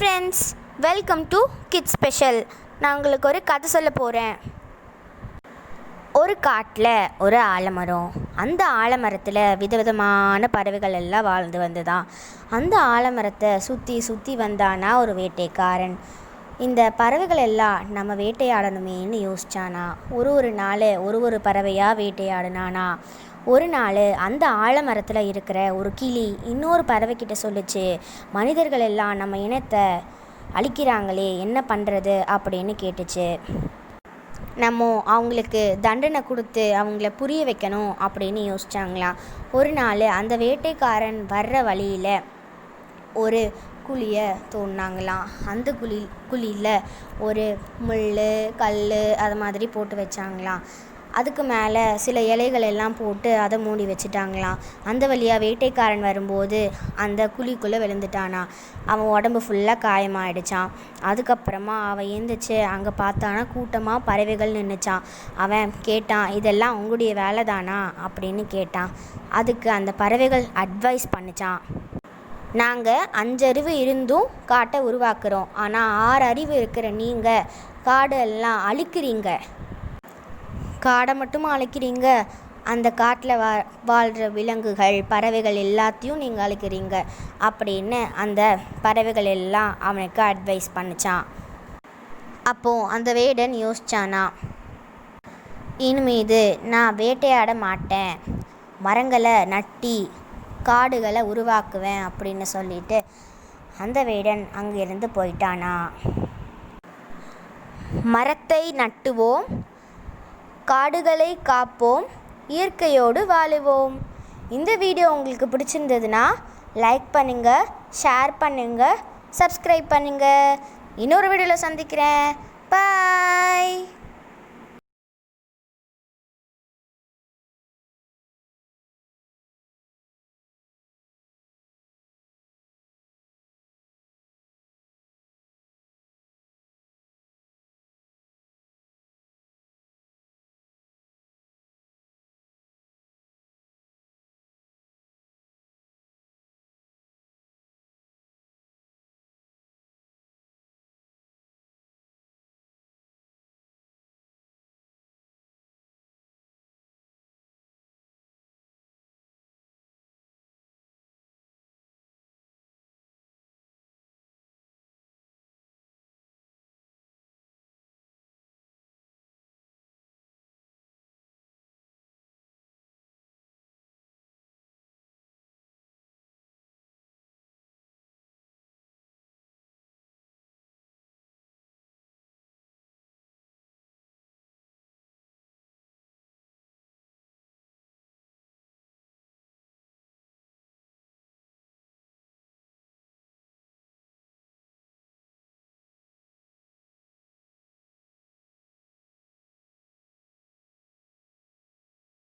Friends, welcome to kids special. நான் உங்களுக்கு ஒரு கதை சொல்ல போகிறேன். ஒரு காட்டில் ஒரு ஆலமரம். அந்த ஆலமரத்தில் விதவிதமான பறவைகள் எல்லாம் வாழ்ந்து வந்ததாம். அந்த ஆலமரத்தை சுற்றி சுற்றி வந்தானா ஒரு வேட்டைக்காரன். இந்த பறவைகள் எல்லாம் நம்ம வேட்டையாடணுமேன்னு யோசிச்சானா. ஒரு நாள் ஒரு பறவையாக வேட்டையாடினானா. ஒரு நாள் அந்த ஆலமரத்தில் இருக்கிற ஒரு கிளி இன்னொரு பறவைக்கிட்ட சொல்லிச்சு, மனிதர்கள் எல்லாம் நம்ம இனத்தை அழிக்கிறாங்களே, என்ன பண்ணுறது அப்படின்னு கேட்டுச்சு. நம்ம அவங்களுக்கு தண்டனை கொடுத்து அவங்கள புரிய வைக்கணும் அப்படின்னு யோசிச்சாங்களாம். ஒரு நாள் அந்த வேட்டைக்காரன் வர்ற வழியில் ஒரு குழியை தோண்டினாங்களாம். அந்த குழியில் ஒரு முள் கல் அது மாதிரி போட்டு வச்சாங்களாம். அதுக்கு மேலே சில இலைகள் எல்லாம் போட்டு அதை மூடி வச்சுட்டாங்களாம். அந்த வழியாக வேட்டைக்காரன் வரும்போது அந்த குழிக்குள்ளே விழுந்துட்டானா. அவன் உடம்பு ஃபுல்லாக காயமாயிடுச்சான். அதுக்கப்புறமா அவன் எழுந்திரிச்சு அங்கே பார்த்தானா கூட்டமாக பறவைகள் நின்றுச்சான். அவன் கேட்டான், இதெல்லாம் உங்களுடைய வேலை தானா அப்படின்னு கேட்டான். அதுக்கு அந்த பறவைகள் அட்வைஸ் பண்ணிச்சான், நாங்கள் 5 அறிவு இருந்தும் காட்டை உருவாக்குறோம், ஆனால் 6 அறிவு இருக்கிற நீங்கள் காடு எல்லாம் அழிக்கிறீங்க. காடை மட்டும் அழிக்கிறீங்க, அந்த காட்டில் வாழ்கிற விலங்குகள் பறவைகள் எல்லாத்தையும் நீங்கள் அழிக்கிறீங்க அப்படின்னு அந்த பறவைகள் எல்லாம் அவனுக்கு அட்வைஸ் பண்ணிச்சான். அப்போது அந்த வேடன் யோசிச்சானா, இனிமேது நான் வேட்டையாட மாட்டேன், மரங்களை நட்டி காடுகளை உருவாக்குவேன் அப்படின்னு சொல்லிட்டு அந்த வேடன் அங்கிருந்து போயிட்டானா. மரத்தை நட்டுவோம், காடுகளை காப்போம், இயற்கையோடு வாழுவோம். இந்த வீடியோ உங்களுக்கு பிடிச்சிருந்ததுன்னா லைக் பண்ணுங்கள், ஷேர் பண்ணுங்கள், சப்ஸ்கிரைப் பண்ணுங்கள். இன்னொரு வீடியோவில் சந்திக்கிறேன். பாய்.